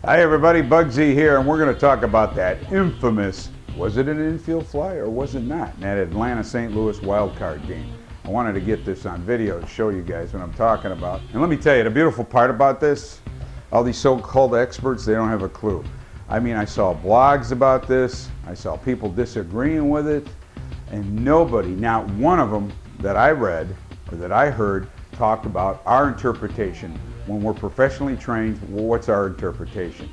Hi everybody, Bugsy here, and we're going to talk about that infamous, was it an infield fly or was it not, in that Atlanta-St. Louis wild card game. I wanted to get this on video to show you guys what I'm talking about. And let me tell you, the beautiful part about this, all these so-called experts, they don't have a clue. I mean, I saw blogs about this, I saw people disagreeing with it, and nobody, not one of them that I read or that I heard, talked about our interpretation. When we're professionally trained, what's our interpretation?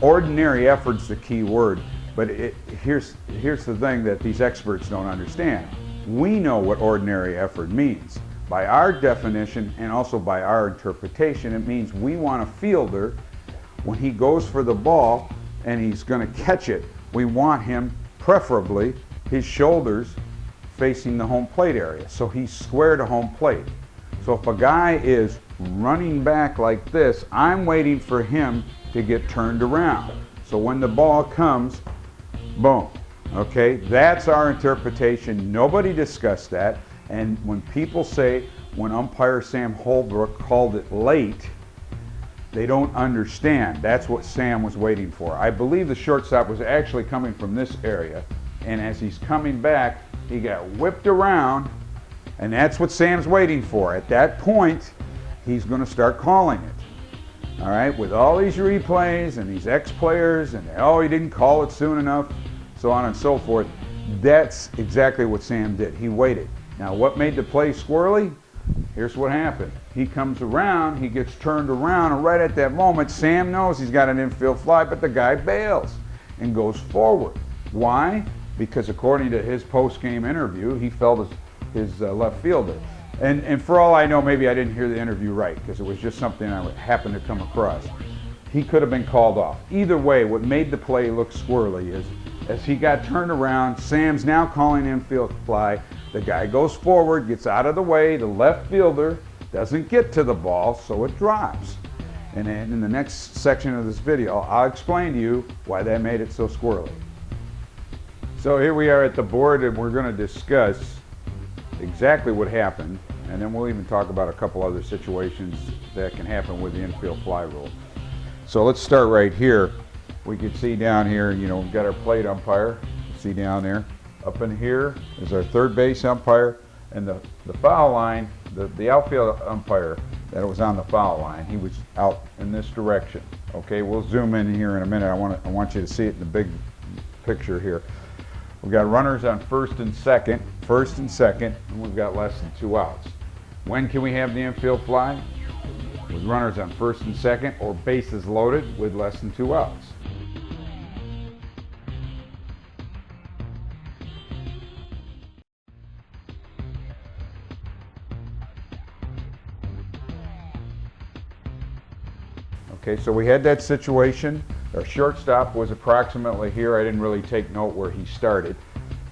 Ordinary effort's the key word, but here's the thing that these experts don't understand. We know what ordinary effort means. By our definition and also by our interpretation, it means we want a fielder, when he goes for the ball and he's going to catch it, we want him, preferably, his shoulders facing the home plate area. So he's square to home plate. So if a guy is running back like this, I'm waiting for him to get turned around. So when the ball comes, boom. Okay, that's our interpretation. Nobody discussed that. And when people say, when umpire Sam Holbrook called it late, they don't understand. That's what Sam was waiting for. I believe the shortstop was actually coming from this area, and as he's coming back, he got whipped around, and that's what Sam's waiting for. At that point, he's going to start calling it. All right, with all these replays and these ex-players and, oh, he didn't call it soon enough, so on and so forth. That's exactly what Sam did. He waited. Now, what made the play squirrely? Here's what happened. He comes around, he gets turned around, and right at that moment, Sam knows he's got an infield fly, but the guy bails and goes forward. Why? Because according to his post-game interview, he felt his left fielder. And for all I know, maybe I didn't hear the interview right, because it was just something I happened to come across. He could have been called off. Either way, what made the play look squirrely is, as he got turned around, Sam's now calling infield fly. The guy goes forward, gets out of the way, the left fielder doesn't get to the ball, so it drops. And then in the next section of this video, I'll explain to you why that made it so squirrely. So here we are at the board, and we're going to discuss exactly what happened, and then we'll even talk about a couple other situations that can happen with the infield fly rule. So let's start right here. We can see down here, you know, we've got our plate umpire. See down there. Up in here is our third base umpire, and the foul line, the outfield umpire that was on the foul line, he was out in this direction. Okay, we'll zoom in here in a minute. I want you to see it in the big picture here. We've got runners on first and second, and we've got less than 2 outs. When can we have the infield fly? With runners on first and second, or bases loaded with less than 2 outs. Okay, so we had that situation. Our shortstop was approximately here. I didn't really take note where he started,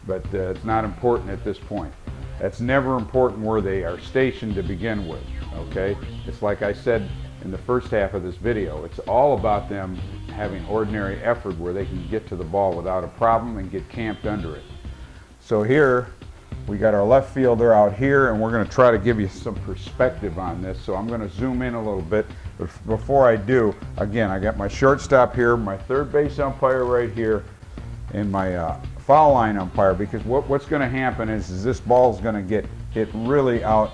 but it's not important at this point. That's never important where they are stationed to begin with, okay? It's like I said in the first half of this video. It's all about them having ordinary effort where they can get to the ball without a problem and get camped under it. So here, we got our left fielder out here, and we're going to try to give you some perspective on this. So I'm going to zoom in a little bit. But before I do, again, I got my shortstop here, my third base umpire right here, and my foul line umpire, because what's going to happen is this ball is going to get hit really out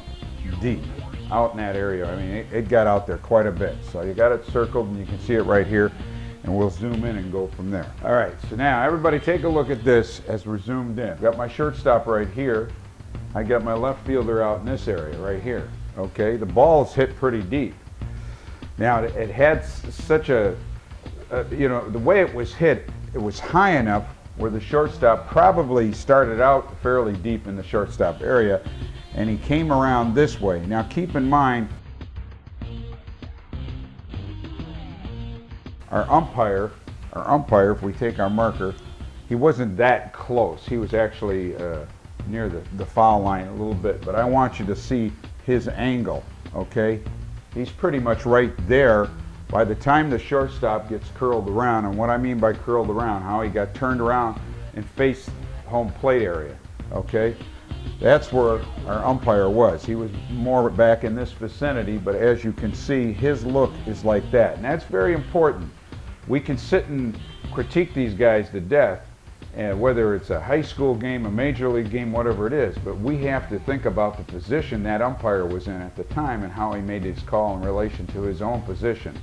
deep, out in that area. I mean, it got out there quite a bit. So you got it circled, and you can see it right here, and we'll zoom in and go from there. All right, so now everybody take a look at this as we're zoomed in. I've got my shortstop right here. I got my left fielder out in this area right here. Okay, the ball is hit pretty deep. Now, it had such a, you know, the way it was hit, it was high enough where the shortstop probably started out fairly deep in the shortstop area, and he came around this way. Now, keep in mind, our umpire, if we take our marker, he wasn't that close. He was actually near the foul line a little bit, but I want you to see his angle, okay? He's pretty much right there by the time the shortstop gets curled around. And what I mean by curled around, how he got turned around and faced home plate area, okay? That's where our umpire was. He was more back in this vicinity, but as you can see, his look is like that. And that's very important. we can sit and critique these guys to death, and whether it's a high school game, a major league game, whatever it is, but we have to think about the position that umpire was in at the time and how he made his call in relation to his own position.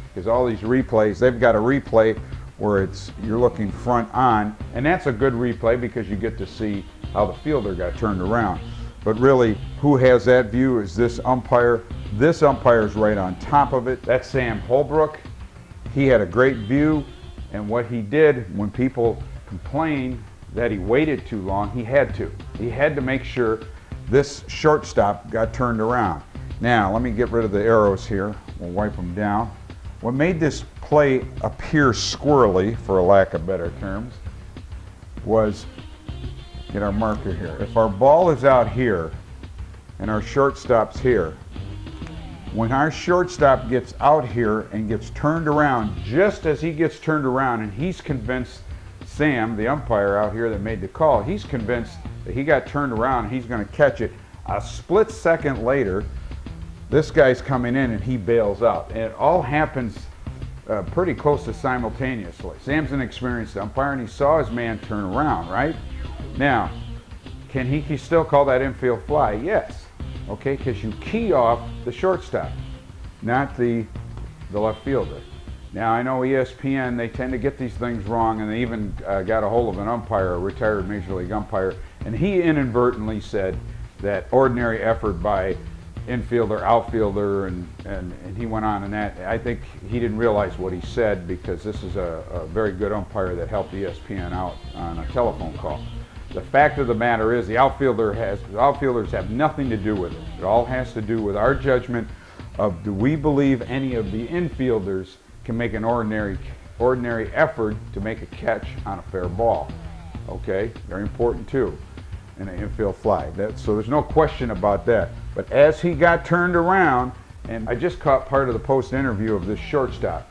Because all these replays, they've got a replay where you're looking front on, and that's a good replay because you get to see how the fielder got turned around. But really, who has that view is this umpire. This umpire is right on top of it. That's Sam Holbrook. He had a great view, and what he did when people complained that he waited too long, he had to make sure this shortstop got turned around. Now, let me get rid of the arrows here. We'll wipe them down. What made this play appear squirrely, for a lack of better terms, was, get our marker here. If our ball is out here and our shortstop's here, when our shortstop gets out here and gets turned around, just as he gets turned around, and he's convinced, Sam, the umpire out here that made the call, he's convinced that he got turned around and he's going to catch it. A split second later, this guy's coming in and he bails out. And it all happens pretty close to simultaneously. Sam's an experienced umpire and he saw his man turn around, right? Now, can he still call that infield fly? Yes. Okay, because you key off the shortstop, not the left fielder. Now, I know ESPN, they tend to get these things wrong, and they even got a hold of an umpire, a retired Major League umpire, and he inadvertently said that ordinary effort by infielder, outfielder, and he went on, and that, I think he didn't realize what he said, because this is a very good umpire that helped ESPN out on a telephone call. The fact of the matter is the outfielders have nothing to do with it. It all has to do with our judgment of, do we believe any of the infielders can make an ordinary effort to make a catch on a fair ball. Okay, very important too in an infield fly. So there's no question about that. But as he got turned around, and I just caught part of the post interview of this shortstop,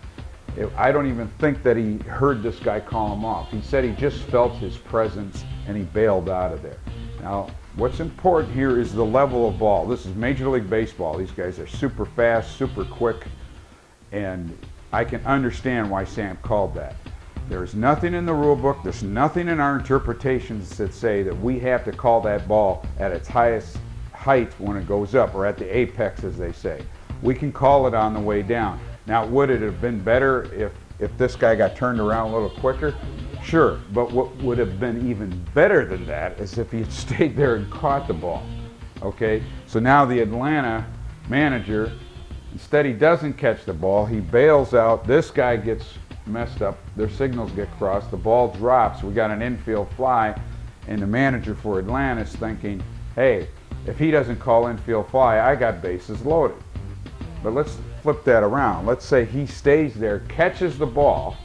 I don't even think that he heard this guy call him off. He said he just felt his presence and he bailed out of there. Now, what's important here is the level of ball. This is Major League Baseball. These guys are super fast, super quick, and I can understand why Sam called that. There's nothing in the rule book, there's nothing in our interpretations that say that we have to call that ball at its highest height when it goes up, or at the apex, as they say. We can call it on the way down. Now, would it have been better if this guy got turned around a little quicker? Sure, but what would have been even better than that is if he had stayed there and caught the ball. Okay, so now the Atlanta manager, instead he doesn't catch the ball, he bails out, this guy gets messed up, their signals get crossed, the ball drops, we got an infield fly, and the manager for Atlanta is thinking, hey, if he doesn't call infield fly, I got bases loaded. But let's flip that around. Let's say he stays there, catches the ball.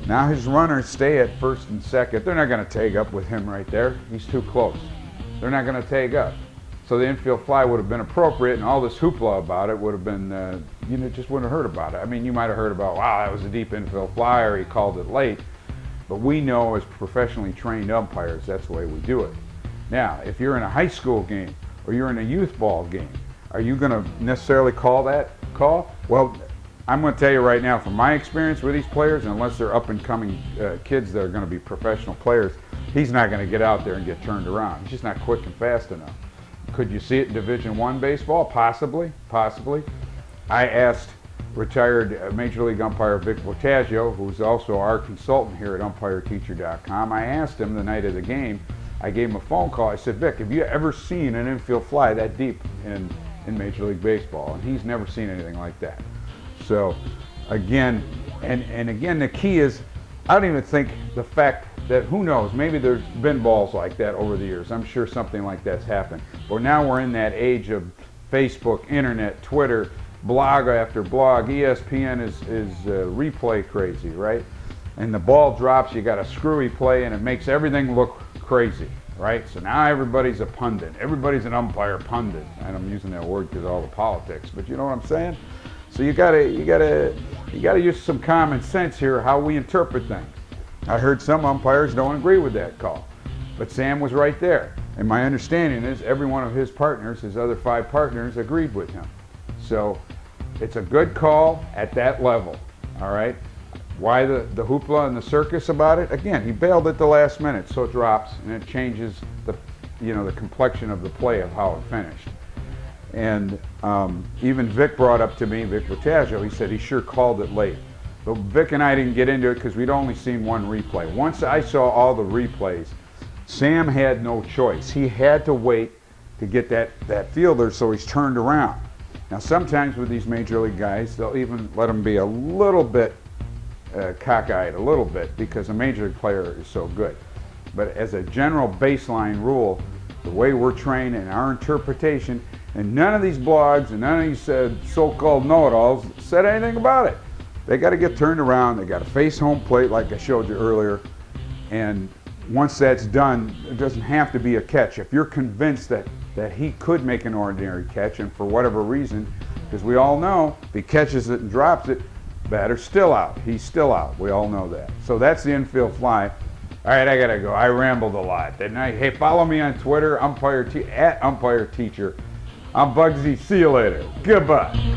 Now his runners stay at first and second. They're not going to tag up with him right there. He's too close. They're not going to tag up. So the infield fly would have been appropriate, and all this hoopla about it would have been, just wouldn't have heard about it. I mean, you might have heard about, wow, that was a deep infield fly, or he called it late. But we know as professionally trained umpires, that's the way we do it. Now, if you're in a high school game, or you're in a youth ball game, are you going to necessarily call that call? Well, I'm going to tell you right now, from my experience with these players, unless they're up-and-coming kids that are going to be professional players, he's not going to get out there and get turned around. He's just not quick and fast enough. Could you see it in Division I baseball? Possibly, possibly. I asked retired Major League umpire Vic Botaggio, who's also our consultant here at UmpireTeacher.com, I asked him the night of the game, I gave him a phone call, I said, Vic, have you ever seen an infield fly that deep in Major League Baseball? And he's never seen anything like that. So again, and again, the key is, I don't even think the fact that, who knows, maybe there's been balls like that over the years. I'm sure something like that's happened. But now we're in that age of Facebook, internet, Twitter, blog after blog. ESPN is replay crazy, right? And the ball drops, you got a screwy play, and it makes everything look crazy, right? So now everybody's a pundit. Everybody's an umpire pundit. And I'm using that word because of all the politics, but you know what I'm saying? So you gotta use some common sense here, how we interpret things. I heard some umpires don't agree with that call, but Sam was right there. And my understanding is every one of his partners, his other 5 partners, agreed with him. So it's a good call at that level, all right? Why the hoopla and the circus about it? Again, he bailed at the last minute, so it drops and it changes the the complexion of the play of how it finished. And even Vic brought up to me, Vic Vitaggio, he said he sure called it late. But Vic and I didn't get into it because we'd only seen one replay. Once I saw all the replays, Sam had no choice. He had to wait to get that fielder, so he's turned around. Now sometimes with these major league guys, they'll even let them be a little bit cockeyed, a little bit, because a major league player is so good. But as a general baseline rule, the way we're trained and our interpretation, and none of these blogs and none of these so-called know-it-alls said anything about it. They got to get turned around, they got to face home plate like I showed you earlier, and once that's done, it doesn't have to be a catch. If you're convinced that he could make an ordinary catch, and for whatever reason, because we all know if he catches it and drops it, batter's still out. He's still out. We all know that. So that's the infield fly. All right, I gotta go. I rambled a lot, didn't I? Hey, follow me on Twitter, at UmpireTeacher. I'm Bugsy. See you later. Goodbye.